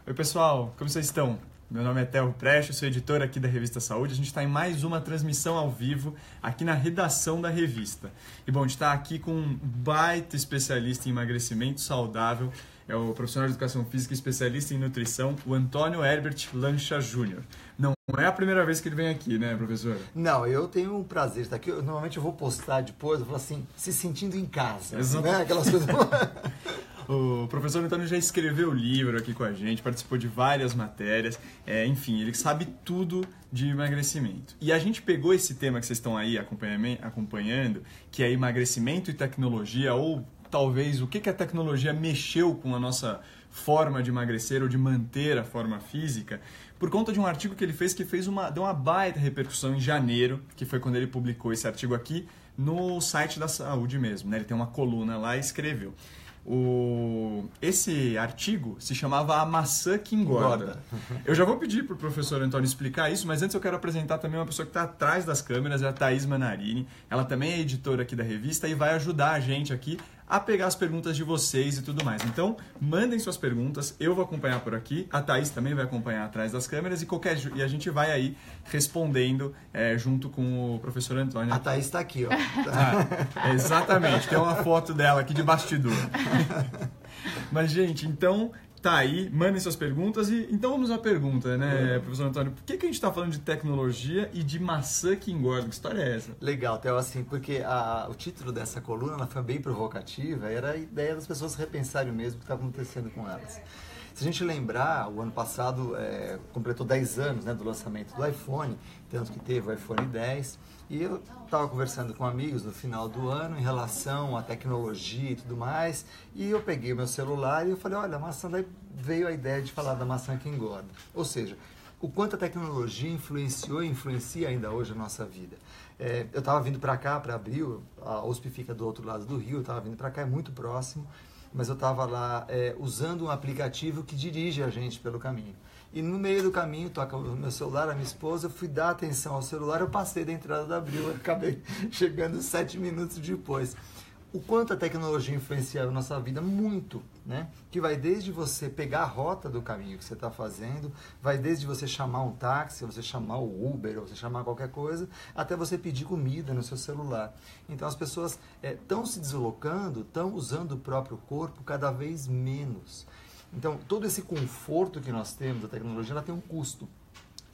Oi pessoal, como vocês estão? Meu nome é Theo Prestes, sou editor aqui da Revista Saúde. A gente está em mais uma transmissão ao vivo aqui na redação da revista. E bom, a gente está aqui com um baita especialista em emagrecimento saudável, é o profissional de educação física e especialista em nutrição, o Antônio Herbert Lancha Júnior. Não é a primeira vez que ele vem aqui, né, professor? Não, eu tenho um prazer de estar aqui. Normalmente eu vou postar depois, eu falo assim, se sentindo em casa, Exato. né? Aquelas coisas... O professor Antônio já escreveu livro aqui com a gente, participou de várias matérias, enfim, ele sabe tudo de emagrecimento. E a gente pegou esse tema que vocês estão aí acompanhando, que é emagrecimento e tecnologia, ou talvez o que a tecnologia mexeu com a nossa forma de emagrecer ou de manter a forma física, por conta de um artigo que ele fez que deu uma baita repercussão em janeiro, que foi quando ele publicou esse artigo aqui no site da saúde mesmo, né? Ele tem uma coluna lá e escreveu. Esse artigo se chamava A Maçã que Engorda. Eu já vou pedir para o professor Antônio explicar isso, mas antes eu quero apresentar também uma pessoa que está atrás das câmeras, é a Thaís Manarini. Ela também é editora aqui da revista e vai ajudar a gente aqui a pegar as perguntas de vocês e tudo mais. Então, mandem suas perguntas, eu vou acompanhar por aqui, a Thaís também vai acompanhar atrás das câmeras e a gente vai aí respondendo junto com o professor Antônio. A Thaís está aqui, ó. Exatamente, tem uma foto dela aqui de bastidor. Mas, gente, então... Tá aí, mandem suas perguntas e então vamos à pergunta, né, professor Antônio? Por que a gente está falando de tecnologia e de maçã que engorda? Que história é essa? Legal, Theo, assim, porque o título dessa coluna ela foi bem provocativa, era a ideia das pessoas repensarem mesmo o que está acontecendo com elas. Se a gente lembrar, o ano passado completou 10 anos, né, do lançamento do iPhone, tanto que teve o iPhone 10, e eu estava conversando com amigos no final do ano em relação à tecnologia e tudo mais, e eu peguei o meu celular e eu falei, olha, a maçã, daí veio a ideia de falar da maçã que engorda. Ou seja, o quanto a tecnologia influenciou e influencia ainda hoje a nossa vida. Eu estava vindo para cá, para Abril, a USP fica do outro lado do Rio, eu estava vindo para cá, é muito próximo, mas eu estava lá usando um aplicativo que dirige a gente pelo caminho. E no meio do caminho, toca o meu celular, a minha esposa, eu fui dar atenção ao celular, eu passei da entrada da Abril, eu acabei chegando 7 minutos depois. O quanto a tecnologia influencia a nossa vida? Muito, né? Que vai desde você pegar a rota do caminho que você está fazendo, vai desde você chamar um táxi, você chamar o Uber, ou você chamar qualquer coisa, até você pedir comida no seu celular. Então as pessoas estão se deslocando, estão usando o próprio corpo cada vez menos. Então todo esse conforto que nós temos da tecnologia, ela tem um custo.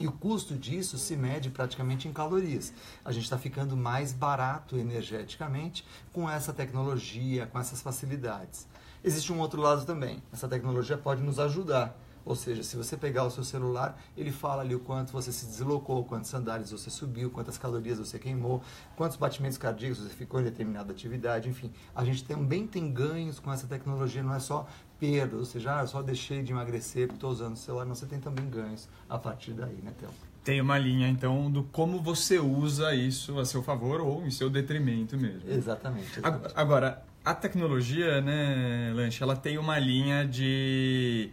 E o custo disso se mede praticamente em calorias. A gente está ficando mais barato energeticamente com essa tecnologia, com essas facilidades. Existe um outro lado também. Essa tecnologia pode nos ajudar. Ou seja, se você pegar o seu celular, ele fala ali o quanto você se deslocou, quantos andares você subiu, quantas calorias você queimou, quantos batimentos cardíacos você ficou em determinada atividade, enfim. A gente também tem ganhos com essa tecnologia, não é só perda, ou seja, eu só deixei de emagrecer porque estou usando o celular, não, você tem também ganhos a partir daí, né, Theo? Tem uma linha, então, do como você usa isso a seu favor ou em seu detrimento mesmo. Exatamente. Agora, a tecnologia, né, Lancha, ela tem uma linha de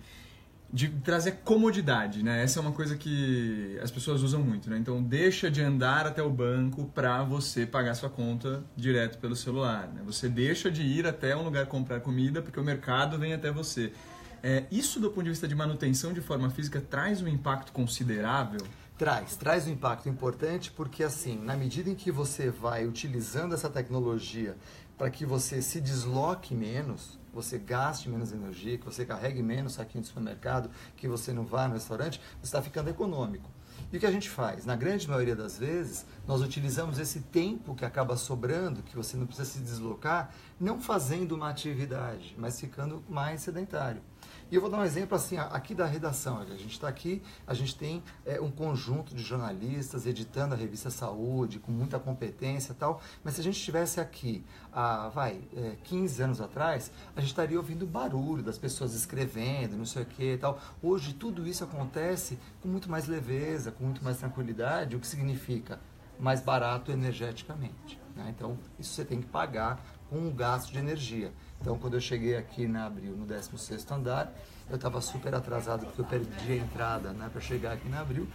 trazer comodidade, né? Essa é uma coisa que as pessoas usam muito, né? Então, deixa de andar até o banco para você pagar sua conta direto pelo celular, né? Você deixa de ir até um lugar comprar comida porque o mercado vem até você. Isso, do ponto de vista de manutenção de forma física, traz um impacto considerável? Traz um impacto importante porque, assim, na medida em que você vai utilizando essa tecnologia para que você se desloque menos, você gaste menos energia, que você carregue menos saquinho de supermercado, que você não vá no restaurante, você está ficando econômico. E o que a gente faz? Na grande maioria das vezes, nós utilizamos esse tempo que acaba sobrando, que você não precisa se deslocar, não fazendo uma atividade, mas ficando mais sedentário. E eu vou dar um exemplo assim, aqui da redação. A gente está aqui, a gente tem um conjunto de jornalistas editando a revista Saúde, com muita competência e tal, mas se a gente estivesse aqui, 15 anos atrás, a gente estaria ouvindo barulho das pessoas escrevendo, não sei o que e tal. Hoje tudo isso acontece com muito mais leveza, com muito mais tranquilidade, o que significa mais barato energeticamente, né? Então, isso você tem que pagar com um gasto de energia. Então, quando eu cheguei aqui na Abril, no 16º andar, eu estava super atrasado porque eu perdi a entrada, né, para chegar aqui na Abril.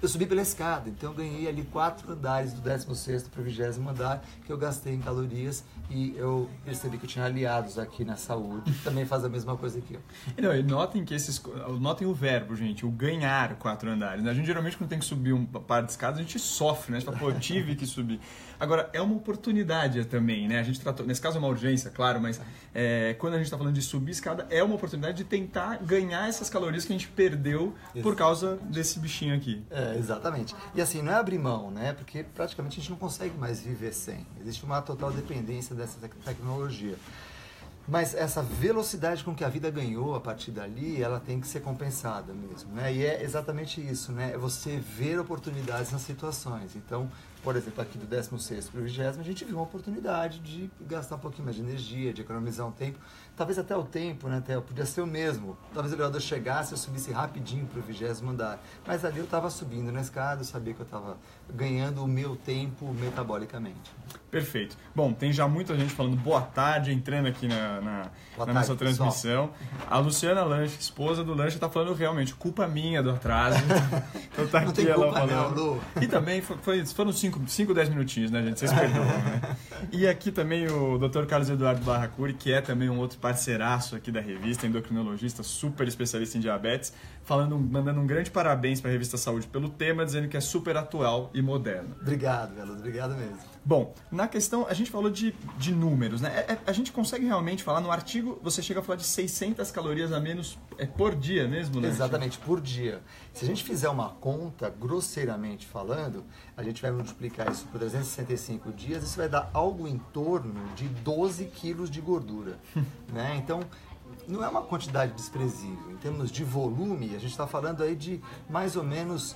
Eu subi pela escada, então eu ganhei ali 4 andares do 16º para o 20º andar, que eu gastei em calorias, e eu percebi que eu tinha aliados aqui na saúde, que também faz a mesma coisa que eu. Não, e notem o verbo, gente, o ganhar 4 andares. A gente geralmente quando tem que subir um par de escadas, a gente sofre, né? A gente fala, pô, eu tive que subir. Agora, é uma oportunidade também, né? A gente tratou, nesse caso é uma urgência, claro, mas quando a gente está falando de subir escada, é uma oportunidade de tentar ganhar essas calorias que a gente perdeu por causa desse bichinho aqui. Exatamente. E assim, não é abrir mão, né? Porque praticamente a gente não consegue mais viver sem. Existe uma total dependência dessa tecnologia. Mas essa velocidade com que a vida ganhou a partir dali, ela tem que ser compensada mesmo, né? E é exatamente isso, né? É você ver oportunidades nas situações. Então, por exemplo, aqui do 16º para o 20º, a gente viu uma oportunidade de gastar um pouquinho mais de energia, de economizar um tempo. Talvez até o tempo, né, Theo? Podia ser o mesmo. Talvez o elevador chegasse e eu subisse rapidinho para o 20º andar. Mas ali eu estava subindo na escada, eu sabia que eu estava ganhando o meu tempo metabolicamente. Perfeito. Bom, tem já muita gente falando boa tarde, entrando aqui na nossa transmissão. Pessoal. A Luciana Lanche, esposa do Lanche, está falando realmente, culpa minha do atraso. Então tá aqui ela falando. Não, Lu. E também foram 5, 10 minutinhos, né, gente? Vocês perdoam, né? E aqui também o Dr. Carlos Eduardo Barracuri, que é também um outro parceiraço aqui da revista, endocrinologista, super especialista em diabetes, mandando um grande parabéns para a revista Saúde pelo tema, dizendo que é super atual e moderno. Obrigado, Carlos. Obrigado mesmo. Bom, na questão, a gente falou de números, né? A gente consegue realmente falar, no artigo você chega a falar de 600 calorias a menos por dia mesmo, né? Exatamente, por dia. Se a gente fizer uma conta, grosseiramente falando, a gente vai multiplicar isso por 365 dias, isso vai dar algo em torno de 12 quilos de gordura, né? Então, não é uma quantidade desprezível. Em termos de volume, a gente está falando aí de mais ou menos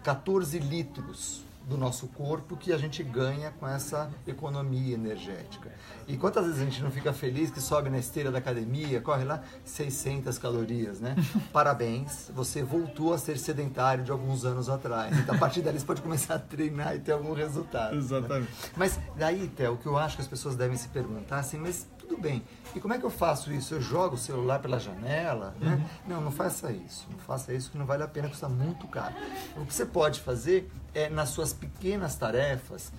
14 litros do nosso corpo que a gente ganha com essa economia energética. E quantas vezes a gente não fica feliz que sobe na esteira da academia, corre lá 600 calorias, né? Parabéns, você voltou a ser sedentário de alguns anos atrás. Então, a partir dali você pode começar a treinar e ter algum resultado. Exatamente. Né? Mas daí, Theo, o que eu acho que as pessoas devem se perguntar assim, mas tudo bem, e como é que eu faço isso? Eu jogo o celular pela janela? Né? Não faça isso. Não faça isso que não vale a pena, custa muito caro. O que você pode fazer é, nas suas pequenas tarefas,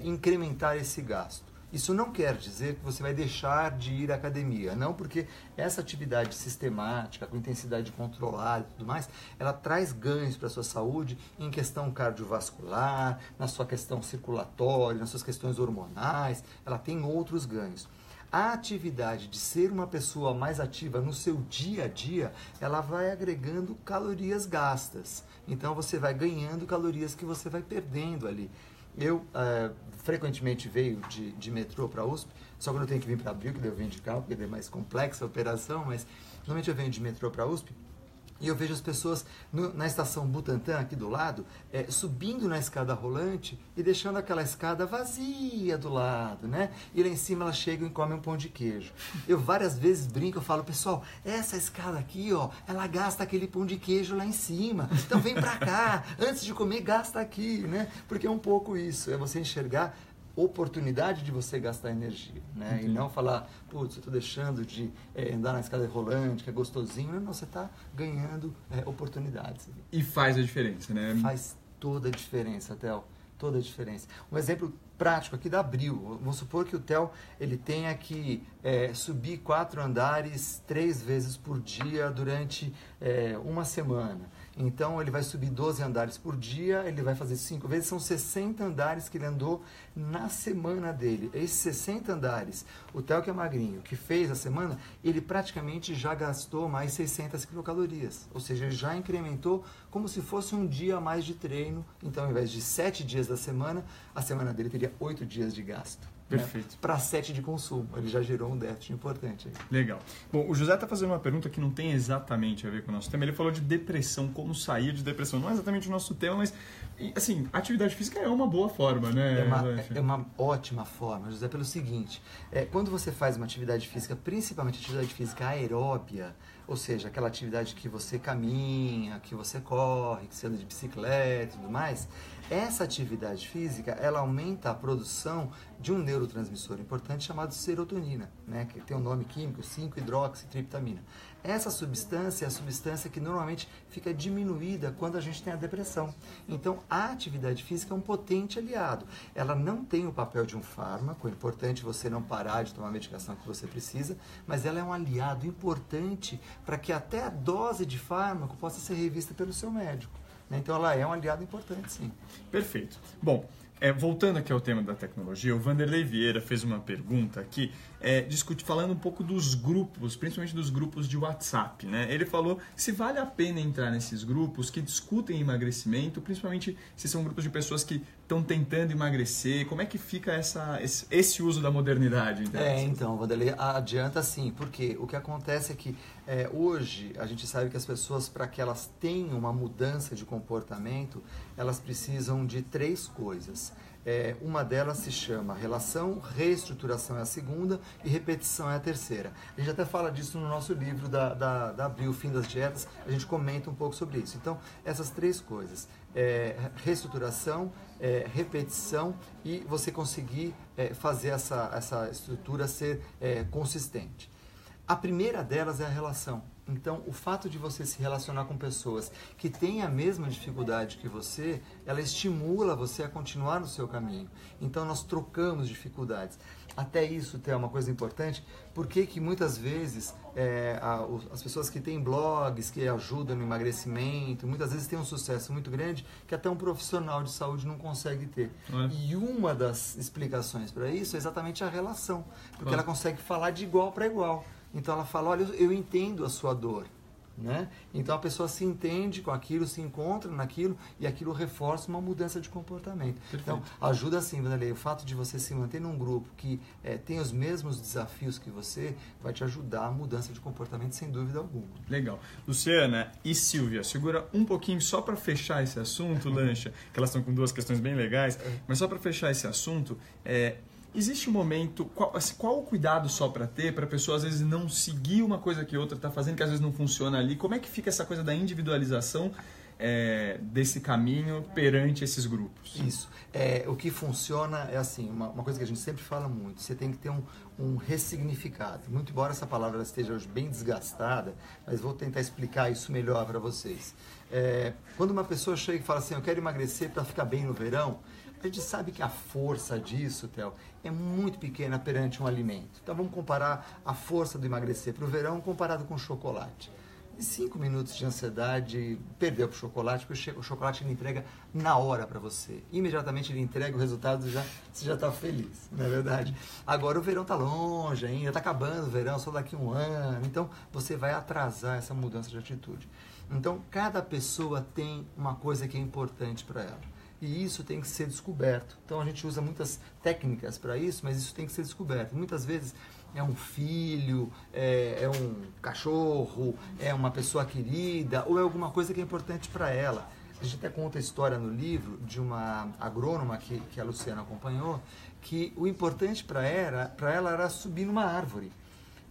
incrementar esse gasto. Isso não quer dizer que você vai deixar de ir à academia, não, porque essa atividade sistemática, com intensidade controlada e tudo mais, ela traz ganhos para a sua saúde em questão cardiovascular, na sua questão circulatória, nas suas questões hormonais, ela tem outros ganhos. A atividade de ser uma pessoa mais ativa no seu dia a dia, ela vai agregando calorias gastas. Então você vai ganhando calorias que você vai perdendo ali. Eu frequentemente veio de metrô para a USP, só quando eu tenho que vir para Abril, que eu venho de carro, porque é mais complexa a operação, mas normalmente eu venho de metrô para a USP. E eu vejo as pessoas na estação Butantã, aqui do lado, subindo na escada rolante e deixando aquela escada vazia do lado, né? E lá em cima elas chegam e comem um pão de queijo. Eu várias vezes brinco, eu falo, pessoal, essa escada aqui, ó, ela gasta aquele pão de queijo lá em cima. Então vem pra cá, antes de comer, gasta aqui, né? Porque é um pouco isso, é você enxergar oportunidade de você gastar energia, né? E não falar, putz, eu estou deixando de andar na escada rolante, que é gostosinho. Não, você está ganhando oportunidades. E faz a diferença, né? Faz toda a diferença, Theo. Toda a diferença. Um exemplo prático aqui da Abril. Vamos supor que o Theo ele tenha que subir 4 andares 3 vezes por dia durante uma semana. Então, ele vai subir 12 andares por dia, ele vai fazer 5 vezes, são 60 andares que ele andou na semana dele. Esses 60 andares, o Theo que é magrinho, que fez a semana, ele praticamente já gastou mais 600 quilocalorias. Ou seja, ele já incrementou como se fosse um dia a mais de treino. Então, ao invés de 7 dias da semana, a semana dele teria 8 dias de gasto. Perfeito. Para 7 de consumo. Ele já gerou um déficit importante aí. Legal. Bom, o José está fazendo uma pergunta que não tem exatamente a ver com o nosso tema. Ele falou de depressão, como sair de depressão. Não é exatamente o nosso tema, mas, assim, atividade física é uma boa forma, né? É uma ótima forma, José, pelo seguinte, quando você faz uma atividade física, principalmente atividade física aeróbia, ou seja, aquela atividade que você caminha, que você corre, que você anda de bicicleta e tudo mais, essa atividade física, ela aumenta a produção de um neurotransmissor importante chamado serotonina, né, que tem um nome químico, 5-hidroxitriptamina. Essa substância é a substância que normalmente fica diminuída quando a gente tem a depressão. Então, a atividade física é um potente aliado. Ela não tem o papel de um fármaco, é importante você não parar de tomar a medicação que você precisa, mas ela é um aliado importante para que até a dose de fármaco possa ser revista pelo seu médico. Então, ela é um aliado importante, sim. Perfeito. Bom, voltando aqui ao tema da tecnologia, o Vanderlei Vieira fez uma pergunta aqui, falando um pouco dos grupos, principalmente dos grupos de WhatsApp, né? Ele falou se vale a pena entrar nesses grupos que discutem emagrecimento, principalmente se são grupos de pessoas que estão tentando emagrecer, como é que fica esse uso da modernidade? Então, Vanderlei, adianta sim, porque o que acontece é que hoje a gente sabe que as pessoas, para que elas tenham uma mudança de comportamento, elas precisam de 3 coisas. Uma delas se chama relação, reestruturação é a segunda e repetição é a terceira. A gente até fala disso no nosso livro da Abril, Fim das Dietas, a gente comenta um pouco sobre isso. Então, essas 3 coisas, reestruturação, repetição e você conseguir fazer essa estrutura ser consistente. A primeira delas é a relação. Então, o fato de você se relacionar com pessoas que têm a mesma dificuldade que você, ela estimula você a continuar no seu caminho. Então, nós trocamos dificuldades. Até isso é uma coisa importante, porque muitas vezes as pessoas que têm blogs, que ajudam no emagrecimento, muitas vezes têm um sucesso muito grande que até um profissional de saúde não consegue ter. E uma das explicações para isso é exatamente a relação, porque ela consegue falar de igual para igual. Então ela fala, olha, eu entendo a sua dor, né? Então a pessoa se entende com aquilo, se encontra naquilo e aquilo reforça uma mudança de comportamento. Perfeito. Então ajuda assim, Vanderlei, o fato de você se manter num grupo que tem os mesmos desafios que você, vai te ajudar a mudança de comportamento sem dúvida alguma. Legal. Luciana e Silvia, segura um pouquinho só para fechar esse assunto, Lancha, que elas estão com 2 questões bem legais, mas só para fechar esse assunto, existe um momento, qual o cuidado só para ter, para a pessoa às vezes não seguir uma coisa que outra está fazendo, que às vezes não funciona ali? Como é que fica essa coisa da individualização desse caminho perante esses grupos? Isso. O que funciona é assim, uma coisa que a gente sempre fala muito, você tem que ter um ressignificado. Muito embora essa palavra esteja hoje bem desgastada, mas vou tentar explicar isso melhor para vocês. Quando uma pessoa chega e fala assim, eu quero emagrecer para ficar bem no verão, a gente sabe que a força disso, Theo, é muito pequena perante um alimento. Então vamos comparar a força do emagrecer para o verão comparado com o chocolate. Em 5 minutos de ansiedade, perdeu para o chocolate, porque o chocolate ele entrega na hora para você. Imediatamente ele entrega o resultado, você já está feliz, não é verdade? Agora o verão está longe ainda, está acabando o verão, só daqui a 1 ano. Então você vai atrasar essa mudança de atitude. Então cada pessoa tem uma coisa que é importante para ela. E isso tem que ser descoberto. Então a gente usa muitas técnicas para isso, mas isso tem que ser descoberto. Muitas vezes é um filho, é um cachorro, é uma pessoa querida, ou é alguma coisa que é importante para ela. A gente até conta a história no livro de uma agrônoma que a Luciana acompanhou, que o importante para ela era subir numa árvore.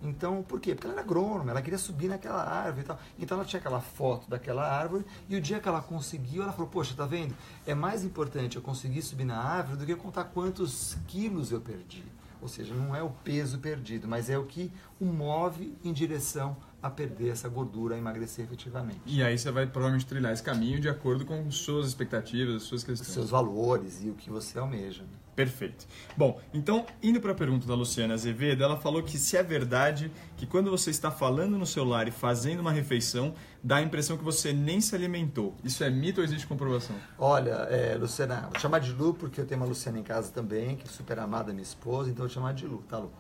Então, por quê? Porque ela era agrônoma, ela queria subir naquela árvore e tal. Então ela tinha aquela foto daquela árvore e o dia que ela conseguiu, ela falou, poxa, tá vendo? É mais importante eu conseguir subir na árvore do que contar quantos quilos eu perdi. Ou seja, não é o peso perdido, mas é o que o move em direção a perder essa gordura, a emagrecer efetivamente. E aí você vai provavelmente trilhar esse caminho de acordo com suas expectativas, suas questões. Os seus valores e o que você almeja. Perfeito. Bom, então, indo para a pergunta da Luciana Azevedo, ela falou que se é verdade que quando você está falando no celular e fazendo uma refeição, dá a impressão que você nem se alimentou. Isso é mito ou existe comprovação? Olha, Luciana, vou chamar de Lu porque eu tenho uma Luciana em casa também, que é super amada, minha esposa, então eu vou chamar de Lu, tá, Lu?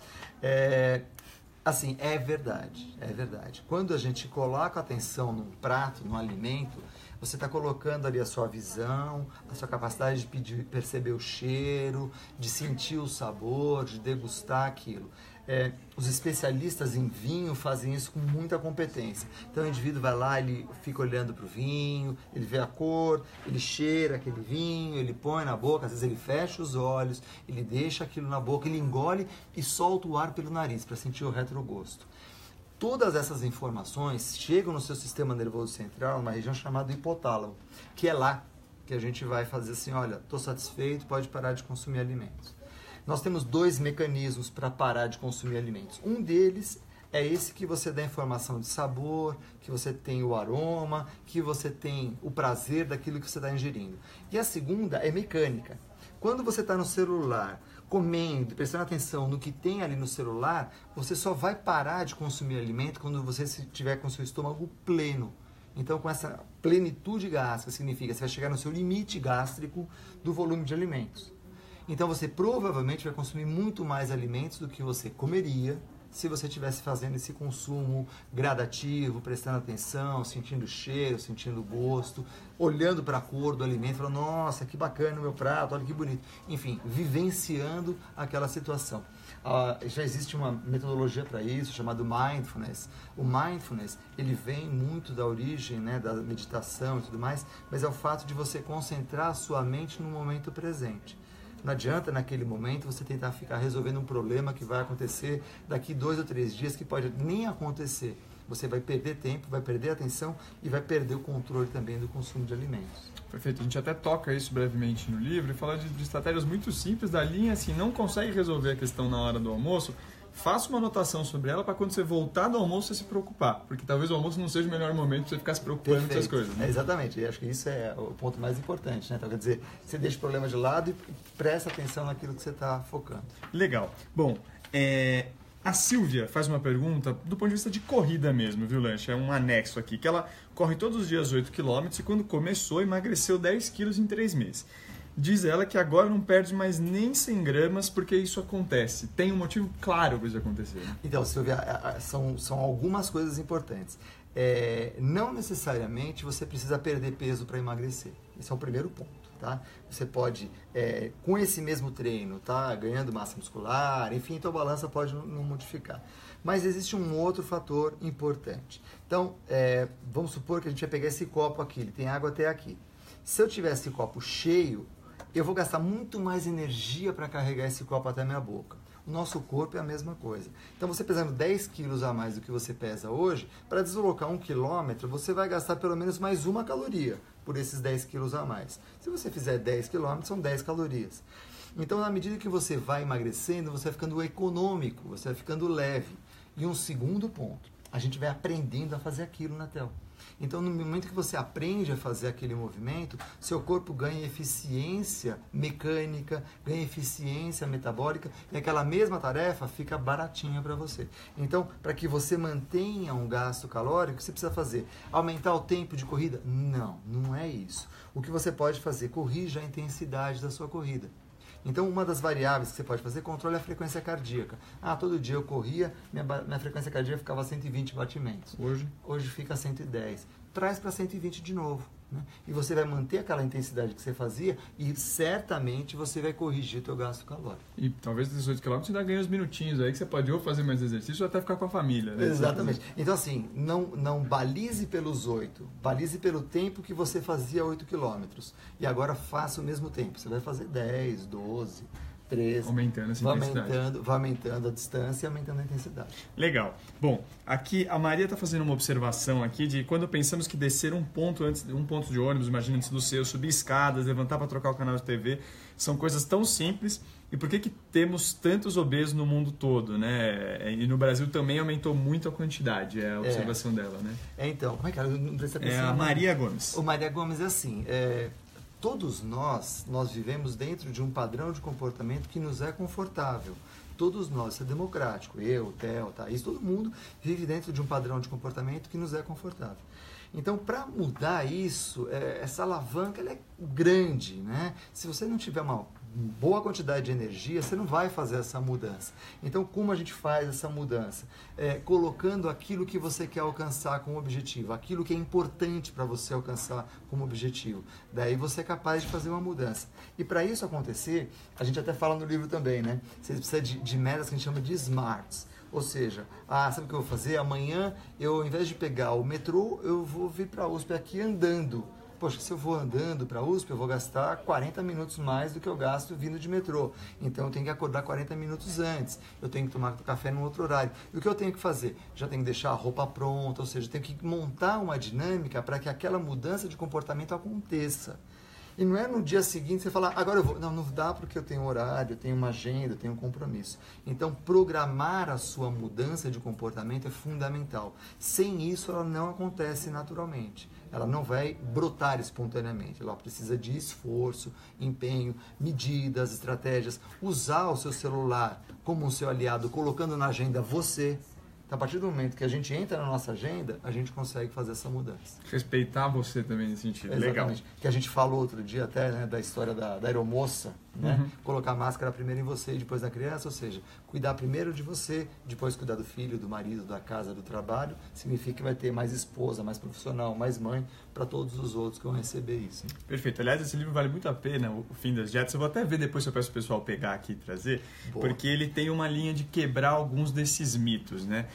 Assim, é verdade. Quando a gente coloca atenção num prato, num alimento, você está colocando ali a sua visão, a sua capacidade de perceber o cheiro, de sentir o sabor, de degustar aquilo. Os especialistas em vinho fazem isso com muita competência. Então o indivíduo vai lá, ele fica olhando para o vinho, ele vê a cor, ele cheira aquele vinho, ele põe na boca, às vezes ele fecha os olhos, ele deixa aquilo na boca, ele engole e solta o ar pelo nariz para sentir o retrogosto. Todas essas informações chegam no seu sistema nervoso central, numa região chamada hipotálamo, que é lá que a gente vai fazer assim, olha, estou satisfeito, pode parar de consumir alimentos. Nós temos 2 mecanismos para parar de consumir alimentos. Um deles é esse que você dá informação de sabor, que você tem o aroma, que você tem o prazer daquilo que você está ingerindo. E a segunda é mecânica. Quando você está no celular, comendo, prestando atenção no que tem ali no celular, você só vai parar de consumir alimento quando você estiver com o seu estômago pleno. Então, com essa plenitude gástrica, significa que você vai chegar no seu limite gástrico do volume de alimentos. Então, você provavelmente vai consumir muito mais alimentos do que você comeria se você estivesse fazendo esse consumo gradativo, prestando atenção, sentindo o cheiro, sentindo o gosto, olhando para a cor do alimento, falando, nossa, que bacana o meu prato, olha que bonito. Enfim, vivenciando aquela situação. Já existe uma metodologia para isso, chamada Mindfulness. O Mindfulness, ele vem muito da origem, né, da meditação e tudo mais, mas é o fato de você concentrar a sua mente no momento presente. Não adianta, naquele momento, você tentar ficar resolvendo um problema que vai acontecer daqui 2 ou 3 dias, que pode nem acontecer. Você vai perder tempo, vai perder atenção e vai perder o controle também do consumo de alimentos. Perfeito. A gente até toca isso brevemente no livro e fala de estratégias muito simples da linha, assim, não consegue resolver a questão na hora do almoço, faça uma anotação sobre ela para quando você voltar do almoço você se preocupar, porque talvez o almoço não seja o melhor momento para você ficar se preocupando com essas coisas. Né? Exatamente, e acho que isso é o ponto mais importante, né? Então, quer dizer, você deixa o problema de lado e presta atenção naquilo que você está focando. Legal. Bom, a Silvia faz uma pergunta do ponto de vista de corrida mesmo, viu, Lanche? É um anexo aqui, que ela corre todos os dias 8 km e quando começou emagreceu 10 quilos em 3 meses. Diz ela que agora não perde mais nem 100 gramas porque isso acontece. Tem um motivo claro para isso acontecer. Então, Silvia, são algumas coisas importantes. Não necessariamente você precisa perder peso para emagrecer. Esse é o primeiro ponto. Tá? Você pode, com esse mesmo treino, tá? Ganhando massa muscular, enfim, tua balança pode não modificar. Mas existe um outro fator importante. Então, vamos supor que a gente vai pegar esse copo aqui, ele tem água até aqui. Se eu tiver esse copo cheio, eu vou gastar muito mais energia para carregar esse copo até a minha boca. O nosso corpo é a mesma coisa. Então, você pesando 10 quilos a mais do que você pesa hoje, para deslocar 1 quilômetro, você vai gastar pelo menos mais 1 caloria por esses 10 quilos a mais. Se você fizer 10 quilômetros, são 10 calorias. Então, na medida que você vai emagrecendo, você vai ficando econômico, você vai ficando leve. E um segundo ponto, a gente vai aprendendo a fazer aquilo na tela. Então, no momento que você aprende a fazer aquele movimento, seu corpo ganha eficiência mecânica, ganha eficiência metabólica, e aquela mesma tarefa fica baratinha para você. Então, para que você mantenha um gasto calórico, você precisa fazer? Aumentar o tempo de corrida? Não, não é isso. O que você pode fazer? Corrija a intensidade da sua corrida. Então, uma das variáveis que você pode fazer, controle a frequência cardíaca. Todo dia eu corria, minha frequência cardíaca ficava a 120 batimentos. Hoje fica a 110. Traz para 120 de novo. Né? E você vai manter aquela intensidade que você fazia e certamente você vai corrigir o teu gasto calórico. E talvez desses 8 km você ainda ganha uns minutinhos aí que você pode ou fazer mais exercício ou até ficar com a família. Né? Exatamente. Então, assim, não balize pelos 8, balize pelo tempo que você fazia 8 quilômetros. E agora faça o mesmo tempo. Você vai fazer 10, 12, 13. Aumentando essa intensidade. Vai aumentando a distância e aumentando a intensidade. Legal. Bom, aqui a Maria está fazendo uma observação aqui de quando pensamos que descer um ponto de ônibus, imagina antes do seu, subir escadas, levantar para trocar o canal de TV, são coisas tão simples. E por que temos tantos obesos no mundo todo, né? E no Brasil também aumentou muito a quantidade, é a observação dela, né? Então, como é que ela não precisa pensar? É a Maria Gomes. O Maria Gomes é assim, todos nós vivemos dentro de um padrão de comportamento que nos é confortável. Todos nós, isso é democrático. Eu, o Theo, Thaís, todo mundo vive dentro de um padrão de comportamento que nos é confortável. Então, para mudar isso, essa alavanca ela é grande, né? Se você não tiver uma boa quantidade de energia, você não vai fazer essa mudança. Então, como a gente faz essa mudança? Colocando aquilo que você quer alcançar como objetivo, aquilo que é importante para você alcançar como objetivo. Daí você é capaz de fazer uma mudança. E para isso acontecer, a gente até fala no livro também, né? Você precisa de metas que a gente chama de SMARTs. Ou seja, sabe o que eu vou fazer? Amanhã, ao invés de pegar o metrô, eu vou vir para a USP aqui andando. Poxa, se eu vou andando para a USP, eu vou gastar 40 minutos mais do que eu gasto vindo de metrô. Então, eu tenho que acordar 40 minutos antes. Eu tenho que tomar café num outro horário. E o que eu tenho que fazer? Já tenho que deixar a roupa pronta, ou seja, eu tenho que montar uma dinâmica para que aquela mudança de comportamento aconteça. E não é no dia seguinte você falar, agora eu vou. Não dá porque eu tenho horário, eu tenho uma agenda, eu tenho um compromisso. Então, programar a sua mudança de comportamento é fundamental. Sem isso, ela não acontece naturalmente. Ela não vai brotar espontaneamente. Ela precisa de esforço, empenho, medidas, estratégias. Usar o seu celular como um seu aliado, colocando na agenda você. Então, a partir do momento que a gente entra na nossa agenda, a gente consegue fazer essa mudança. Respeitar você também nesse sentido. Exatamente. Legal. Que a gente falou outro dia até, né, da história da aeromoça, né? Colocar a máscara primeiro em você e depois na criança, ou seja, cuidar primeiro de você, depois cuidar do filho, do marido, da casa, do trabalho, significa que vai ter mais esposa, mais profissional, mais mãe, para todos os outros que vão receber isso. Perfeito. Aliás, esse livro vale muito a pena, O Fim das Dietas. Eu vou até ver depois se eu peço o pessoal pegar aqui e trazer, porque ele tem uma linha de quebrar alguns desses mitos, né?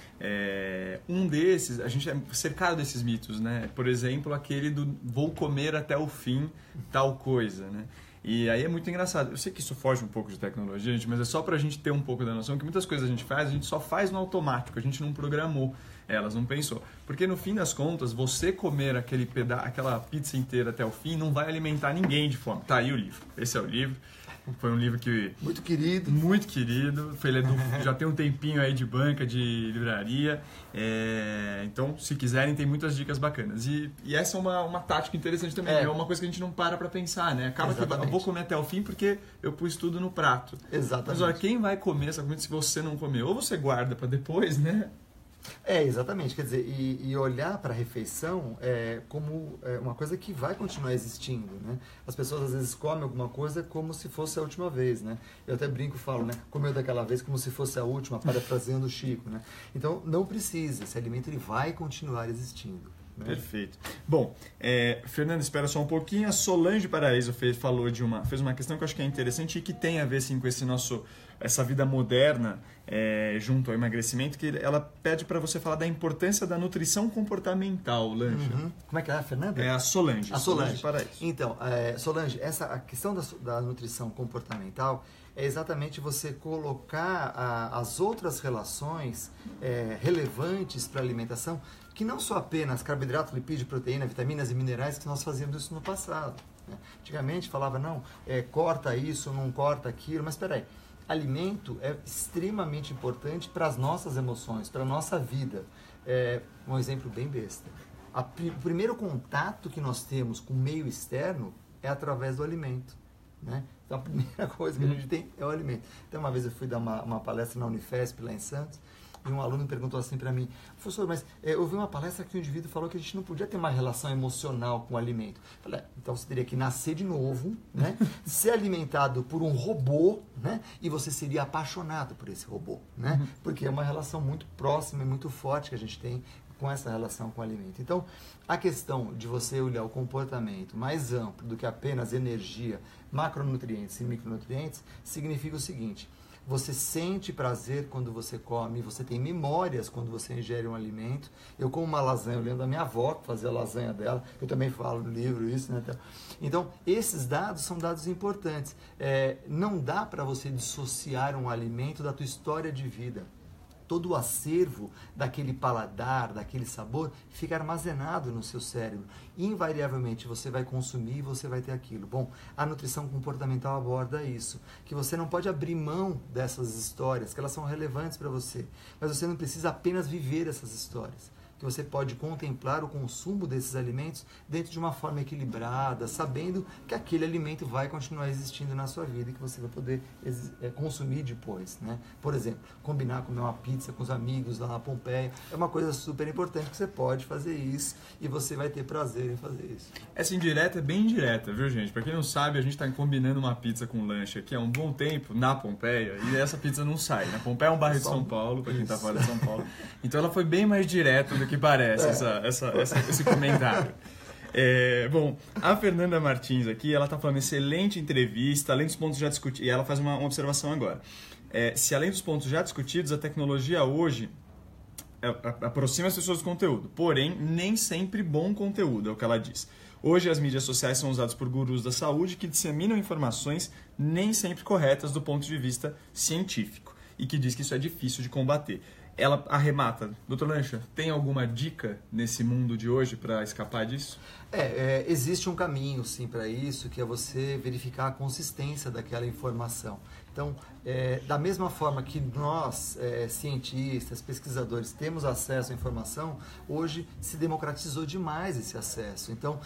Um desses, a gente é cercado desses mitos, né? Por exemplo, aquele do vou comer até o fim tal coisa, né? E aí é muito engraçado. Eu sei que isso foge um pouco de tecnologia, gente, mas é só pra gente ter um pouco da noção que muitas coisas a gente só faz no automático, a gente não programou elas, não pensou. Porque no fim das contas, você comer aquela pizza inteira até o fim não vai alimentar ninguém de fome. Tá aí o livro. Esse é o livro. Foi um livro que... Muito querido. Muito querido. Já tem um tempinho aí de banca, de livraria. Então, se quiserem, tem muitas dicas bacanas. E essa é uma tática interessante também. É uma coisa que a gente não para pensar, né? Acaba Exatamente. Que eu vou comer até o fim porque eu pus tudo no prato. Exatamente. Mas olha, quem vai comer essa comida se você não comer? Ou você guarda para depois, né? Exatamente. Quer dizer, e olhar para a refeição como uma coisa que vai continuar existindo, né? As pessoas às vezes comem alguma coisa como se fosse a última vez, né? Eu até brinco e falo, né? Comeu daquela vez como se fosse a última, parafraseando o Chico, né? Então, não precisa. Esse alimento ele vai continuar existindo. Né? Perfeito. Bom, Fernanda, espera só um pouquinho. A Solange Paraíso fez uma questão que eu acho que é interessante e que tem a ver sim, com essa vida moderna junto ao emagrecimento, que ela pede para você falar da importância da nutrição comportamental, Lange. Como é que é, Fernanda? É a Solange. A Solange Paraíso. Então, Solange, a questão da nutrição comportamental é exatamente você colocar as outras relações relevantes para a alimentação, que não só apenas carboidrato, lipídio, proteína, vitaminas e minerais, que nós fazíamos isso no passado. Né? Antigamente falava, não, corta isso, não corta aquilo, mas espera aí. Alimento é extremamente importante para as nossas emoções, para a nossa vida. Um exemplo bem besta. O primeiro contato que nós temos com o meio externo é através do alimento. Né? Então, a primeira coisa que a gente tem é o alimento. Então, uma vez eu fui dar uma palestra na Unifesp, lá em Santos, e um aluno perguntou assim para mim, professor, mas eu vi uma palestra que o indivíduo falou que a gente não podia ter uma relação emocional com o alimento. Eu falei, então você teria que nascer de novo, né? Ser alimentado por um robô, né? E você seria apaixonado por esse robô, né? Porque é uma relação muito próxima e muito forte que a gente tem com essa relação com o alimento. Então, a questão de você olhar o comportamento mais amplo do que apenas energia, macronutrientes e micronutrientes, significa o seguinte: você sente prazer quando você come, você tem memórias quando você ingere um alimento. Eu como uma lasanha, eu lembro da minha avó que fazia a lasanha dela, eu também falo no livro isso, né? Então, esses dados são dados importantes. Não dá para você dissociar um alimento da tua história de vida. Todo o acervo daquele paladar, daquele sabor, fica armazenado no seu cérebro. Invariavelmente você vai consumir e você vai ter aquilo. Bom, a nutrição comportamental aborda isso, que você não pode abrir mão dessas histórias, que elas são relevantes para você, mas você não precisa apenas viver essas histórias. Que você pode contemplar o consumo desses alimentos dentro de uma forma equilibrada, sabendo que aquele alimento vai continuar existindo na sua vida e que você vai poder consumir depois, né? Por exemplo, combinar comer uma pizza com os amigos lá na Pompeia é uma coisa super importante, que você pode fazer isso e você vai ter prazer em fazer isso. Essa indireta é bem indireta, viu, gente? Pra quem não sabe, a gente tá combinando uma pizza com lanche aqui há um bom tempo na Pompeia e essa pizza não sai. Na Pompeia é um bairro de São Paulo, pra quem tá fora de São Paulo. Então ela foi bem mais direta do que parece esse comentário. Bom, a Fernanda Martins aqui, ela está falando excelente entrevista, além dos pontos já discutidos, e ela faz uma observação agora. Se além dos pontos já discutidos, a tecnologia hoje aproxima as pessoas do conteúdo, porém, nem sempre bom conteúdo, é o que ela diz. Hoje as mídias sociais são usadas por gurus da saúde que disseminam informações nem sempre corretas do ponto de vista científico e que diz que isso é difícil de combater. ela arremata. Doutor Lancha, tem alguma dica nesse mundo de hoje para escapar disso? Existe um caminho, sim, para isso, que é você verificar a consistência daquela informação. Então, da mesma forma que nós, cientistas, pesquisadores, temos acesso à informação, hoje se democratizou demais esse acesso. Então,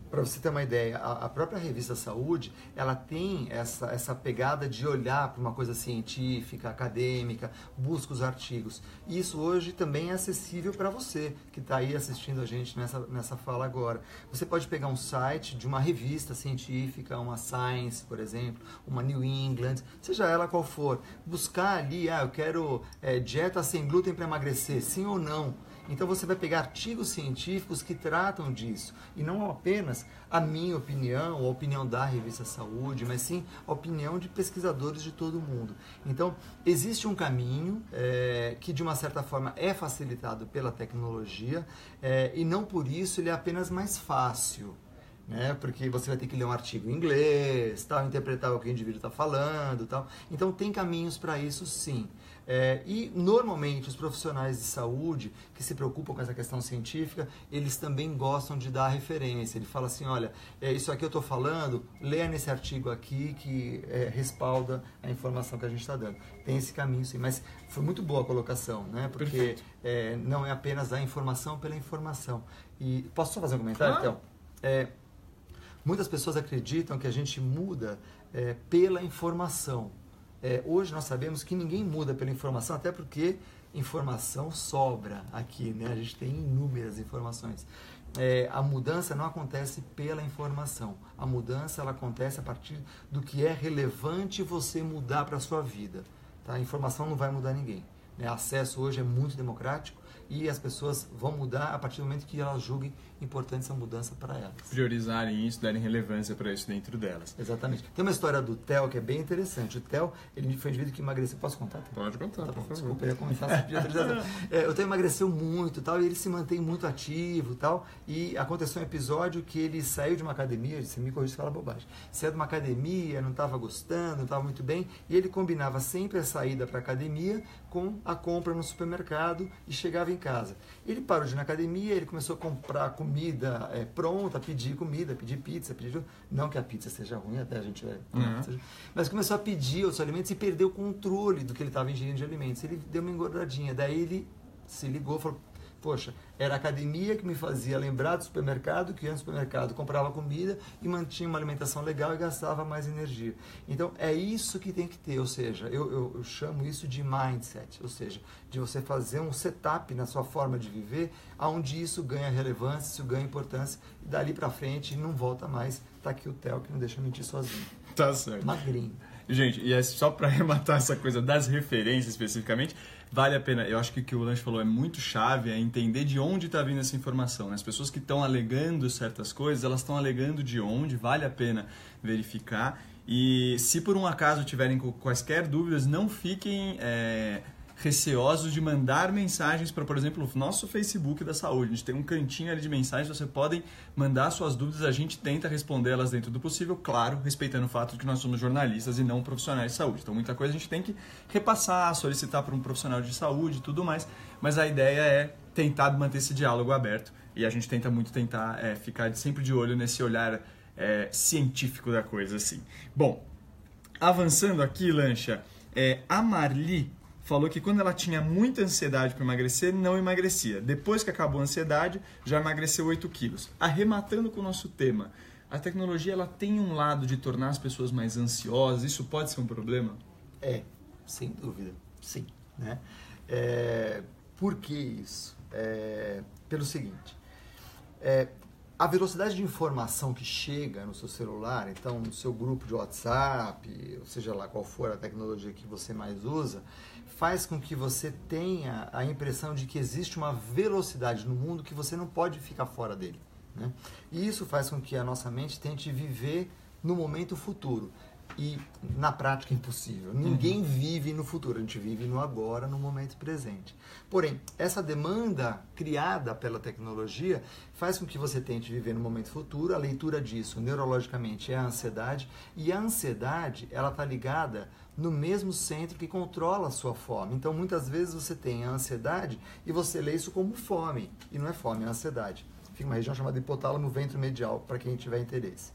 para você ter uma ideia, a própria revista Saúde, ela tem essa pegada de olhar para uma coisa científica, acadêmica, busca os artigos. E isso hoje também é acessível para você, que está aí assistindo a gente nessa fala agora. Você pode pegar um site de uma revista científica, uma Science, por exemplo, uma New England, seja ela qual for, buscar ali, eu quero dieta sem glúten para emagrecer, sim ou não. Então você vai pegar artigos científicos que tratam disso, e não apenas a minha opinião, ou a opinião da revista Saúde, mas sim a opinião de pesquisadores de todo o mundo. Então existe um caminho que de uma certa forma é facilitado pela tecnologia, e não por isso ele é apenas mais fácil. Porque você vai ter que ler um artigo em inglês, interpretar o que o indivíduo está falando, tal. Então tem caminhos para isso, sim. E normalmente os profissionais de saúde que se preocupam com essa questão científica, eles também gostam de dar referência. Ele fala assim, olha, isso aqui eu estou falando, leia nesse artigo aqui que respalda a informação que a gente está dando. Tem esse caminho, sim. Mas foi muito boa a colocação, porque não é apenas a informação pela informação. E posso só fazer um comentário, então? Muitas pessoas acreditam que a gente muda pela informação. Hoje nós sabemos que ninguém muda pela informação, até porque informação sobra aqui, A gente tem inúmeras informações. A mudança não acontece pela informação. A mudança ela acontece a partir do que é relevante você mudar para a sua vida. Tá? A informação não vai mudar ninguém. Acesso hoje é muito democrático e as pessoas vão mudar a partir do momento que elas julguem importante essa mudança para elas. Priorizarem isso, darem relevância para isso dentro delas. Exatamente. Tem uma história do Theo que é bem interessante. O Theo, ele foi um indivíduo que emagreceu. Posso contar? Pode contar, por favor. Desculpa, eu ia comentar sobre autorização. O Theo emagreceu muito tal, e ele se mantém muito ativo tal, e aconteceu um episódio que ele saiu de uma academia, você me corrige se fala bobagem, saiu de uma academia, não estava gostando, não estava muito bem, e ele combinava sempre a saída para a academia com a compra no supermercado e chegava em casa. Ele parou de ir na academia, ele começou a comprar comida pronta, pedir comida, pedir pizza, não que a pizza seja ruim, até a gente mas começou a pedir outros alimentos e perdeu o controle do que ele estava ingerindo de alimentos. Ele deu uma engordadinha, daí ele se ligou e falou, poxa, era a academia que me fazia lembrar do supermercado, que antes do supermercado comprava comida e mantinha uma alimentação legal e gastava mais energia. Então, é isso que tem que ter, ou seja, eu chamo isso de mindset, ou seja, de você fazer um setup na sua forma de viver, onde isso ganha relevância, isso ganha importância, e dali pra frente não volta mais. Tá aqui o Theo que não deixa mentir sozinho. Tá certo. Magrinho. Gente, e só para arrematar essa coisa das referências especificamente, vale a pena, eu acho que o que o Lancha falou é muito chave, é entender de onde está vindo essa informação. As pessoas que estão alegando certas coisas, elas estão alegando de onde, vale a pena verificar. E se por um acaso tiverem quaisquer dúvidas, não fiquem receosos de mandar mensagens para, por exemplo, o nosso Facebook da saúde. A gente tem um cantinho ali de mensagens, vocês podem mandar suas dúvidas, a gente tenta respondê-las dentro do possível, claro, respeitando o fato de que nós somos jornalistas e não profissionais de saúde. Então, muita coisa a gente tem que repassar, solicitar para um profissional de saúde e tudo mais, mas a ideia é tentar manter esse diálogo aberto e a gente tenta ficar sempre de olho nesse olhar científico da coisa, assim. Bom, avançando aqui, Lancha, a Marli falou que quando ela tinha muita ansiedade para emagrecer, não emagrecia. Depois que acabou a ansiedade, já emagreceu 8 quilos. Arrematando com o nosso tema, a tecnologia ela tem um lado de tornar as pessoas mais ansiosas, isso pode ser um problema? Sem dúvida, sim. Por que isso? Pelo seguinte, a velocidade de informação que chega no seu celular, então no seu grupo de WhatsApp, ou seja lá qual for a tecnologia que você mais usa, faz com que você tenha a impressão de que existe uma velocidade no mundo que você não pode ficar fora dele. E isso faz com que a nossa mente tente viver no momento futuro. e na prática impossível. Ninguém vive no futuro, a gente vive no agora, no momento presente. Porém, essa demanda criada pela tecnologia faz com que você tente viver no momento futuro. A leitura disso, neurologicamente, é a ansiedade, e a ansiedade, ela está ligada no mesmo centro que controla a sua fome. Então, muitas vezes você tem a ansiedade e você lê isso como fome, e não é fome, é ansiedade. Fica uma região chamada hipotálamo ventromedial, para quem tiver interesse.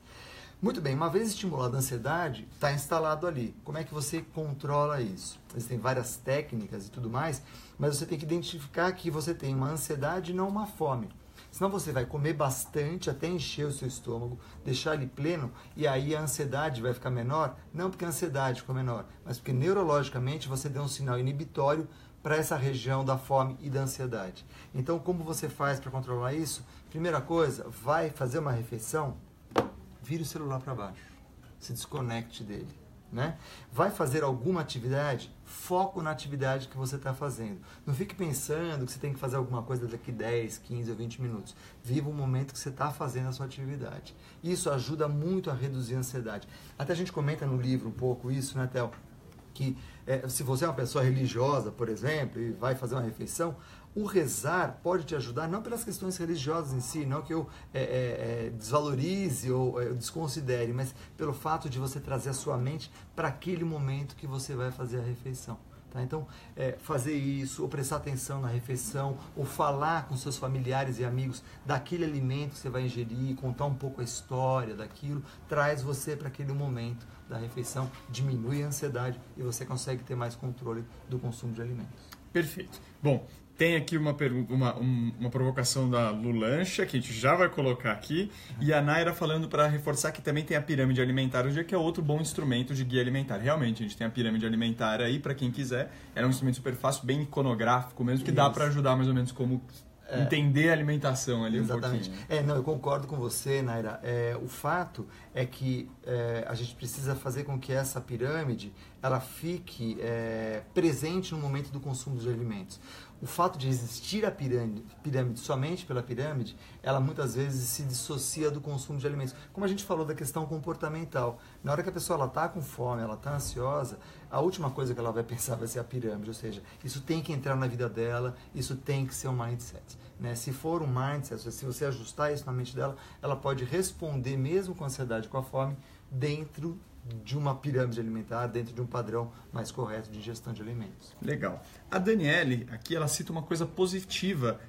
Muito bem, uma vez estimulada a ansiedade, está instalado ali. Como é que você controla isso? Existem várias técnicas e tudo mais, mas você tem que identificar que você tem uma ansiedade e não uma fome. Senão você vai comer bastante até encher o seu estômago, deixar ele pleno, e aí a ansiedade vai ficar menor. Não porque a ansiedade ficou menor, mas porque neurologicamente você deu um sinal inibitório para essa região da fome e da ansiedade. Então, como você faz para controlar isso? Primeira coisa, vai fazer uma refeição, vire o celular para baixo, se desconecte dele, né? Vai fazer alguma atividade, foco na atividade que você está fazendo. Não fique pensando que você tem que fazer alguma coisa daqui 10, 15 ou 20 minutos. Viva o momento que você está fazendo a sua atividade. Isso ajuda muito a reduzir a ansiedade. Até a gente comenta no livro um pouco isso, né, Theo? Que se você é uma pessoa religiosa, por exemplo, e vai fazer uma refeição, o rezar pode te ajudar, não pelas questões religiosas em si, não que eu desvalorize ou desconsidere, mas pelo fato de você trazer a sua mente para aquele momento que você vai fazer a refeição. Tá? Então, fazer isso, ou prestar atenção na refeição, ou falar com seus familiares e amigos daquele alimento que você vai ingerir, contar um pouco a história daquilo, traz você para aquele momento da refeição, diminui a ansiedade e você consegue ter mais controle do consumo de alimentos. Perfeito. Bom, tem aqui uma provocação da Lulancha, que a gente já vai colocar aqui, e a Naira falando para reforçar que também tem a pirâmide alimentar hoje, que é outro bom instrumento de guia alimentar. Realmente, a gente tem a pirâmide alimentar aí, para quem quiser. Era um instrumento super fácil, bem iconográfico mesmo, que dá para ajudar mais ou menos como entender a alimentação ali. Exatamente. Um pouquinho. Não, eu concordo com você, Naira. O fato é que a gente precisa fazer com que essa pirâmide ela fique presente no momento do consumo de alimentos. O fato de existir a pirâmide somente pela pirâmide, ela muitas vezes se dissocia do consumo de alimentos. Como a gente falou da questão comportamental, na hora que a pessoa está com fome, ela está ansiosa, a última coisa que ela vai pensar vai ser a pirâmide, ou seja, isso tem que entrar na vida dela, isso tem que ser um mindset. Né? Se for um mindset, se você ajustar isso na mente dela, ela pode responder mesmo com a ansiedade, com a fome, dentro de uma pirâmide alimentar, dentro de um padrão mais correto de ingestão de alimentos. Legal. A Daniele, aqui ela cita uma coisa positiva,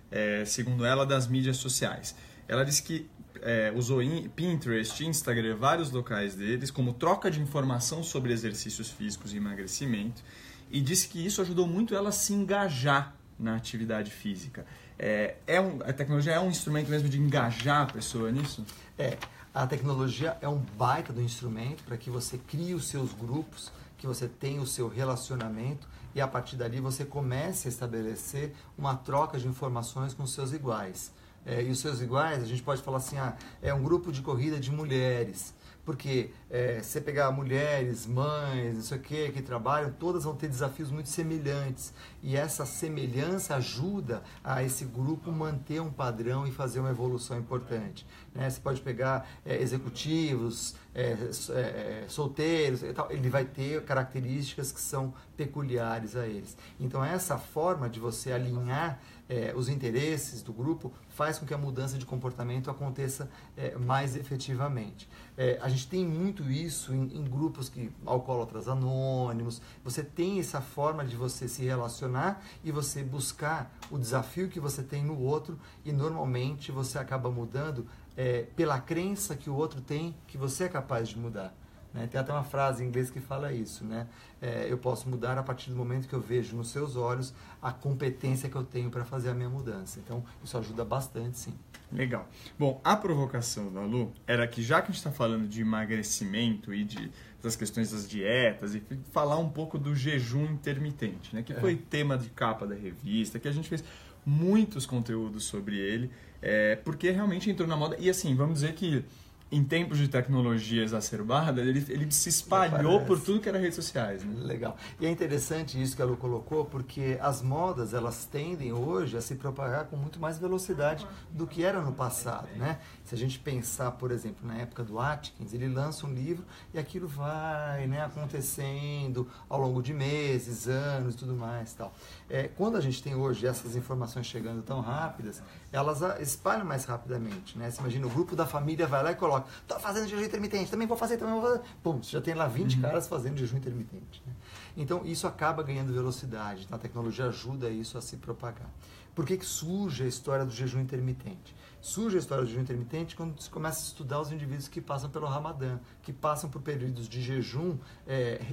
segundo ela, das mídias sociais. Ela diz que usou Pinterest, Instagram, vários locais deles, como troca de informação sobre exercícios físicos e emagrecimento, e disse que isso ajudou muito ela a se engajar na atividade física. A tecnologia é um instrumento mesmo de engajar a pessoa nisso? A tecnologia é um baita do instrumento para que você crie os seus grupos, que você tenha o seu relacionamento e a partir dali você comece a estabelecer uma troca de informações com os seus iguais. E os seus iguais, a gente pode falar assim, é um grupo de corrida de mulheres. Porque se você pegar mulheres, mães, não sei o que trabalham, todas vão ter desafios muito semelhantes. E essa semelhança ajuda a esse grupo manter um padrão e fazer uma evolução importante. Né? Você pode pegar executivos, solteiros, e tal, ele vai ter características que são peculiares a eles. Então essa forma de você alinhar os interesses do grupo faz com que a mudança de comportamento aconteça mais efetivamente. A gente tem muito isso em grupos alcoólatras anônimos. Você tem essa forma de você se relacionar e você buscar o desafio que você tem no outro e normalmente você acaba mudando pela crença que o outro tem que você é capaz de mudar. Né? Tem até uma frase em inglês que fala isso, né? Eu posso mudar a partir do momento que eu vejo nos seus olhos a competência que eu tenho para fazer a minha mudança. Então, isso ajuda bastante, sim. Legal. Bom, a provocação da Lu era que, já que a gente está falando de emagrecimento e das questões das dietas, e falar um pouco do jejum intermitente, né? Que foi tema de capa da revista, que a gente fez muitos conteúdos sobre ele, porque realmente entrou na moda. E assim, vamos dizer que em tempos de tecnologia exacerbada, ele se espalhou por tudo que era redes sociais. Né? Legal. E é interessante isso que a Lu colocou, porque as modas, elas tendem hoje a se propagar com muito mais velocidade do que era no passado, né? Se a gente pensar, por exemplo, na época do Atkins, ele lança um livro e aquilo vai, né, acontecendo ao longo de meses, anos e tudo mais, tal. Quando a gente tem hoje essas informações chegando tão rápidas, elas espalham mais rapidamente, né? Você imagina, o grupo da família vai lá e coloca: tô fazendo jejum intermitente, também vou fazer. Pum, você já tem lá 20 caras fazendo jejum intermitente, né? Então, isso acaba ganhando velocidade. Então, a tecnologia ajuda isso a se propagar. Por que surge a história do jejum intermitente? Surge a história do jejum intermitente quando se começa a estudar os indivíduos que passam pelo Ramadã, que passam por períodos de jejum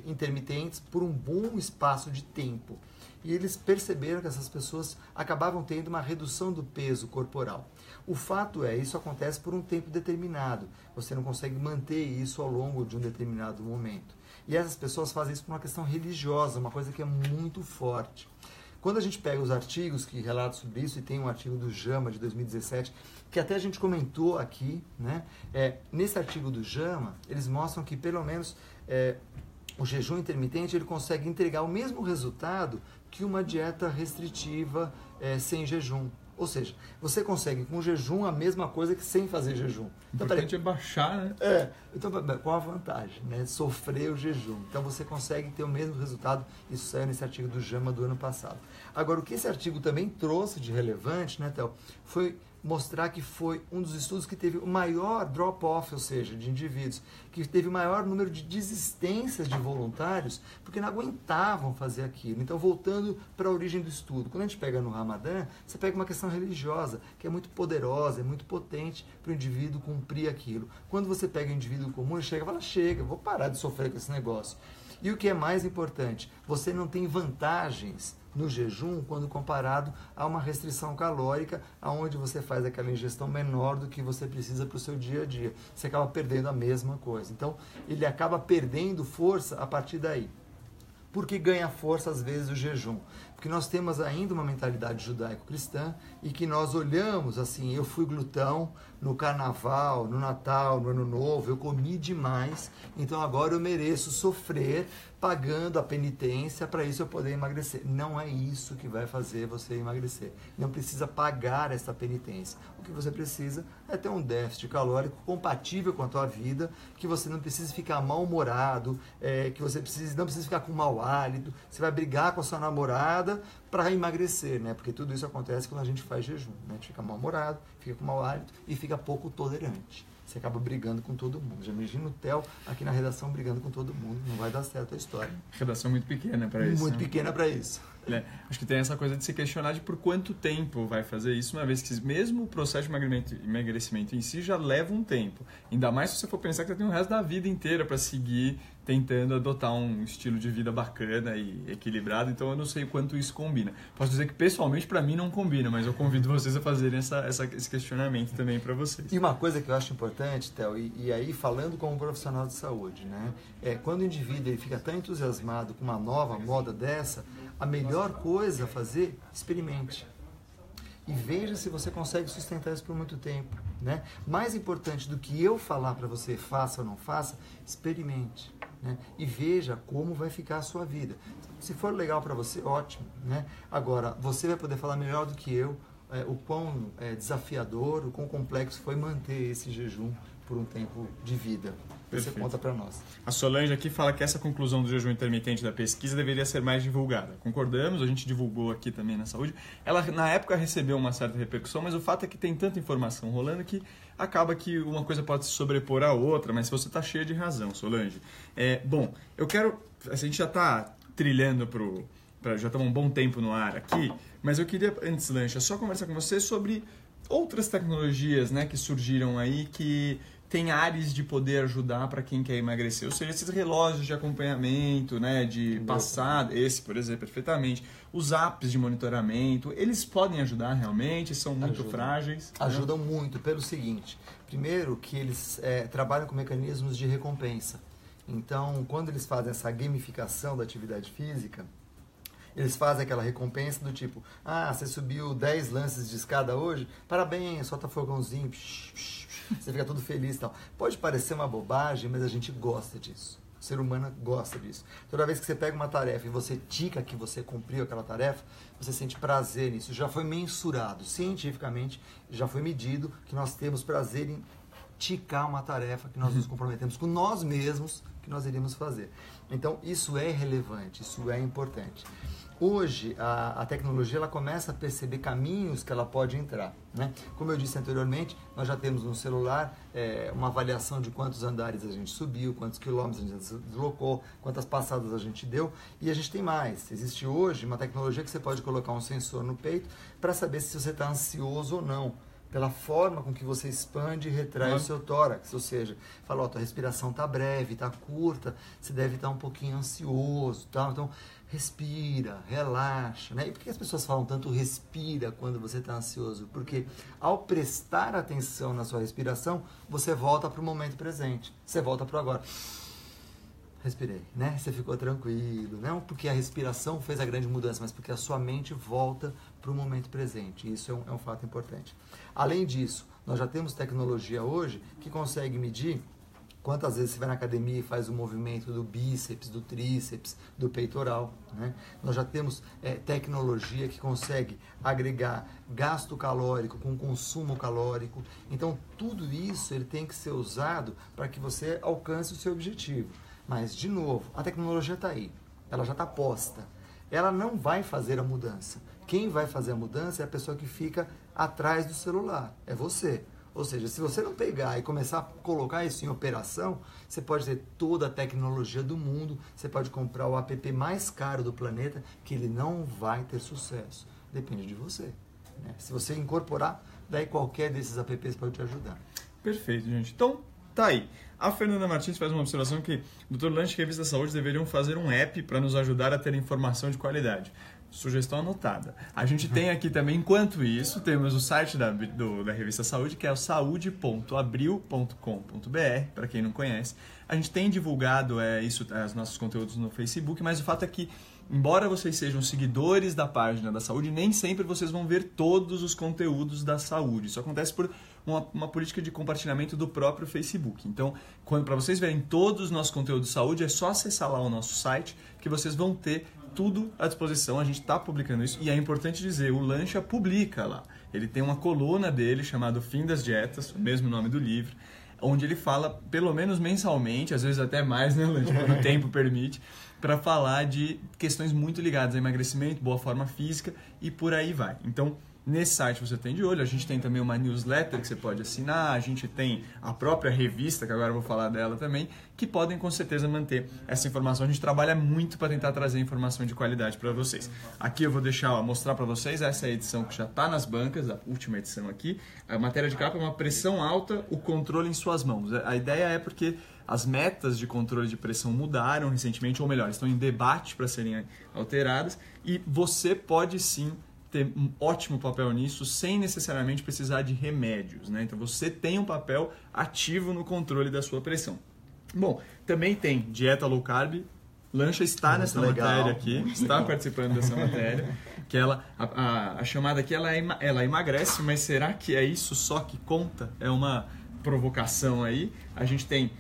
intermitentes por um bom espaço de tempo. E eles perceberam que essas pessoas acabavam tendo uma redução do peso corporal. O fato é, isso acontece por um tempo determinado. Você não consegue manter isso ao longo de um determinado momento. E essas pessoas fazem isso por uma questão religiosa, uma coisa que é muito forte. Quando a gente pega os artigos que relatam sobre isso, e tem um artigo do JAMA de 2017, que até a gente comentou aqui, né? Nesse artigo do JAMA, eles mostram que pelo menos o jejum intermitente ele consegue entregar o mesmo resultado que uma dieta restritiva sem jejum. Ou seja, você consegue com jejum a mesma coisa que sem fazer jejum. O importante é baixar, né? Então, qual a vantagem? Né? Sofrer o jejum. Então, você consegue ter o mesmo resultado. Isso saiu nesse artigo do JAMA do ano passado. Agora, o que esse artigo também trouxe de relevante, né, Théo, foi mostrar que foi um dos estudos que teve o maior drop-off, ou seja, de indivíduos, que teve o maior número de desistências de voluntários, porque não aguentavam fazer aquilo. Então, voltando para a origem do estudo, quando a gente pega no Ramadã, você pega uma questão religiosa, que é muito poderosa, é muito potente para o indivíduo cumprir aquilo. Quando você pega o indivíduo comum, ele chega e fala: chega, vou parar de sofrer com esse negócio. E o que é mais importante, você não tem vantagens no jejum quando comparado a uma restrição calórica, onde você faz aquela ingestão menor do que você precisa para o seu dia a dia. Você acaba perdendo a mesma coisa. Então, ele acaba perdendo força a partir daí. Por que ganha força, às vezes, o jejum? Porque nós temos ainda uma mentalidade judaico-cristã e que nós olhamos assim: eu fui glutão no carnaval, no Natal, no Ano Novo, eu comi demais, então agora eu mereço sofrer pagando a penitência para isso eu poder emagrecer. Não é isso que vai fazer você emagrecer. Não precisa pagar essa penitência. O que você precisa é ter um déficit calórico compatível com a tua vida, que você não precisa ficar mal-humorado, que você não precisa ficar com mau hálito, você vai brigar com a sua namorada para emagrecer, né? Porque tudo isso acontece quando a gente faz jejum, né? A gente fica mal-humorado, fica com mau hálito e fica pouco tolerante. Você acaba brigando com todo mundo. Já imagina o Theo aqui na redação brigando com todo mundo. Não vai dar certo a história. Redação muito pequena para isso. Muito pequena para isso. Acho que tem essa coisa de se questionar de por quanto tempo vai fazer isso, uma vez que mesmo o processo de emagrecimento em si já leva um tempo. Ainda mais se você for pensar que você tem o resto da vida inteira para seguir tentando adotar um estilo de vida bacana e equilibrado, então eu não sei o quanto isso combina. Posso dizer que pessoalmente para mim não combina, mas eu convido vocês a fazerem esse questionamento também para vocês. E uma coisa que eu acho importante, Theo, e aí falando como profissional de saúde, né? Quando o indivíduo ele fica tão entusiasmado com uma nova moda dessa, a melhor coisa a fazer, experimente. E veja se você consegue sustentar isso por muito tempo, né? Mais importante do que eu falar para você faça ou não faça, experimente, né? E veja como vai ficar a sua vida. Se for legal para você, ótimo, né? Agora, você vai poder falar melhor do que eu o quão desafiador, o quão complexo foi manter esse jejum por um tempo de vida. Você conta para nós. A Solange aqui fala que essa conclusão do jejum intermitente da pesquisa deveria ser mais divulgada. Concordamos, a gente divulgou aqui também na saúde. Ela, na época, recebeu uma certa repercussão, mas o fato é que tem tanta informação rolando que acaba que uma coisa pode se sobrepor à outra, mas você está cheia de razão, Solange. Bom, eu quero... A gente já está trilhando já estamos um bom tempo no ar aqui, mas eu queria, antes, Lancha, só conversar com você sobre outras tecnologias, né, que surgiram aí, que tem áreas de poder ajudar para quem quer emagrecer. Ou seja, esses relógios de acompanhamento, né, de passada, esse, por exemplo, perfeitamente. Os apps de monitoramento, eles podem ajudar realmente? São muito frágeis? Ajudam muito, pelo seguinte. Primeiro, que eles trabalham com mecanismos de recompensa. Então, quando eles fazem essa gamificação da atividade física, eles fazem aquela recompensa do tipo: você subiu 10 lances de escada hoje? Parabéns, solta fogãozinho. você fica todo feliz e tal. Pode parecer uma bobagem, mas a gente gosta disso. O ser humano gosta disso. Toda vez que você pega uma tarefa e você tica que você cumpriu aquela tarefa, você sente prazer nisso. Já foi mensurado, cientificamente, já foi medido que nós temos prazer em ticar uma tarefa que nós nos comprometemos com nós mesmos que nós iríamos fazer. Então, isso é relevante, isso é importante. Hoje, a tecnologia ela começa a perceber caminhos que ela pode entrar, né? Como eu disse anteriormente, nós já temos no celular uma avaliação de quantos andares a gente subiu, quantos quilômetros a gente deslocou, quantas passadas a gente deu, e a gente tem mais. Existe hoje uma tecnologia que você pode colocar um sensor no peito para saber se você está ansioso ou não, pela forma com que você expande e retrai o seu tórax, ou seja, fala, ó, tua respiração está breve, está curta, você deve estar um pouquinho ansioso, tá? Então, respira, relaxa, né? E por que as pessoas falam tanto respira quando você está ansioso? Porque ao prestar atenção na sua respiração, você volta para o momento presente, você volta para o agora. Respirei, né? Você ficou tranquilo, não porque a respiração fez a grande mudança, mas porque a sua mente volta para o momento presente. Isso é um fato importante. Além disso, nós já temos tecnologia hoje que consegue medir quantas vezes você vai na academia e faz o movimento do bíceps, do tríceps, do peitoral, né? Nós já temos tecnologia que consegue agregar gasto calórico com consumo calórico. Então, tudo isso ele tem que ser usado para que você alcance o seu objetivo. Mas, de novo, a tecnologia está aí, ela já está posta. Ela não vai fazer a mudança. Quem vai fazer a mudança é a pessoa que fica atrás do celular, é você. Ou seja, se você não pegar e começar a colocar isso em operação, você pode ter toda a tecnologia do mundo, você pode comprar o app mais caro do planeta, que ele não vai ter sucesso. Depende de você, né? Se você incorporar, daí qualquer desses apps pode te ajudar. Perfeito, gente. Então, tá aí. A Fernanda Martins faz uma observação que Dr. Lancha e a Revista Saúde deveriam fazer um app para nos ajudar a ter informação de qualidade. Sugestão anotada. A gente tem aqui também, enquanto isso, temos o site da Revista Saúde, que é o saude.abril.com.br, para quem não conhece. A gente tem divulgado os nossos conteúdos no Facebook, mas o fato é que, embora vocês sejam seguidores da página da saúde, nem sempre vocês vão ver todos os conteúdos da saúde. Isso acontece por uma política de compartilhamento do próprio Facebook. Então, para vocês verem todos os nossos conteúdos de saúde, é só acessar lá o nosso site que vocês vão ter tudo à disposição. A gente está publicando isso e é importante dizer, o Lancha publica lá. Ele tem uma coluna dele chamada Fim das Dietas, o mesmo nome do livro, onde ele fala pelo menos mensalmente, às vezes até mais, né, Lancha, quando o tempo permite, para falar de questões muito ligadas a emagrecimento, boa forma física e por aí vai. Então, nesse site você tem de olho, a gente tem também uma newsletter que você pode assinar, a gente tem a própria revista, que agora eu vou falar dela também, que podem com certeza manter essa informação. A gente trabalha muito para tentar trazer informação de qualidade para vocês. Aqui eu vou mostrar para vocês, essa é a edição que já está nas bancas, a última edição aqui. A matéria de capa é uma pressão alta, o controle em suas mãos. A ideia é porque as metas de controle de pressão mudaram recentemente, ou melhor, estão em debate para serem alteradas, e você pode sim ter um ótimo papel nisso sem necessariamente precisar de remédios, né? Então você tem um papel ativo no controle da sua pressão. Bom, também tem dieta low carb. Lancha está nessa matéria aqui, está participando dessa matéria, que a chamada aqui ela emagrece, mas será que é isso só que conta? É uma provocação aí. A gente tem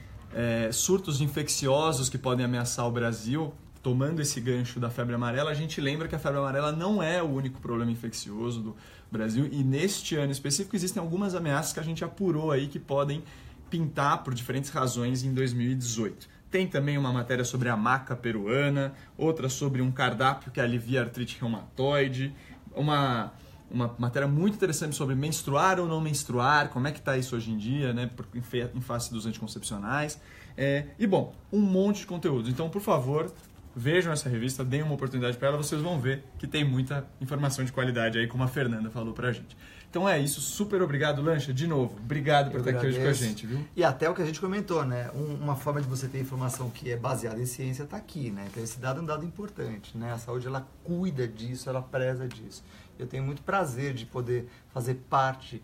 surtos infecciosos que podem ameaçar o Brasil. Tomando esse gancho da febre amarela, a gente lembra que a febre amarela não é o único problema infeccioso do Brasil e neste ano específico existem algumas ameaças que a gente apurou aí que podem pintar por diferentes razões em 2018. Tem também uma matéria sobre a maca peruana, outra sobre um cardápio que alivia a artrite reumatoide, uma matéria muito interessante sobre menstruar ou não menstruar, como é que está isso hoje em dia, né, em face dos anticoncepcionais. E bom, um monte de conteúdo. Então, por favor, vejam essa revista, deem uma oportunidade para ela, vocês vão ver que tem muita informação de qualidade aí, como a Fernanda falou pra gente. Então é isso, super obrigado, Lancha, de novo. Obrigado por estar aqui hoje com a gente, viu? E até o que a gente comentou, né? Uma forma de você ter informação que é baseada em ciência está aqui, né? Então esse dado é um dado importante, né? A saúde, ela cuida disso, ela preza disso. Eu tenho muito prazer de poder fazer parte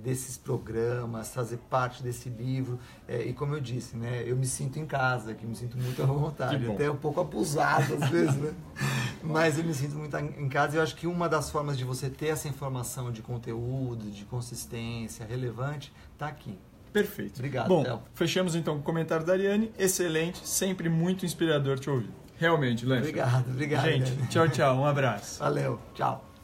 desses programas, fazer parte desse livro. E como eu disse, né, eu me sinto em casa aqui, me sinto muito à vontade. Até um pouco abusado às vezes, né? Mas eu me sinto muito em casa e eu acho que uma das formas de você ter essa informação de conteúdo, de consistência relevante, tá aqui. Perfeito. Obrigado, Bom, Theo. fechamos então com o comentário da Ariane. Excelente, sempre muito inspirador te ouvir. Realmente, Lancha. Obrigado. Gente, Dani. tchau, tchau. Um abraço. Valeu, tchau.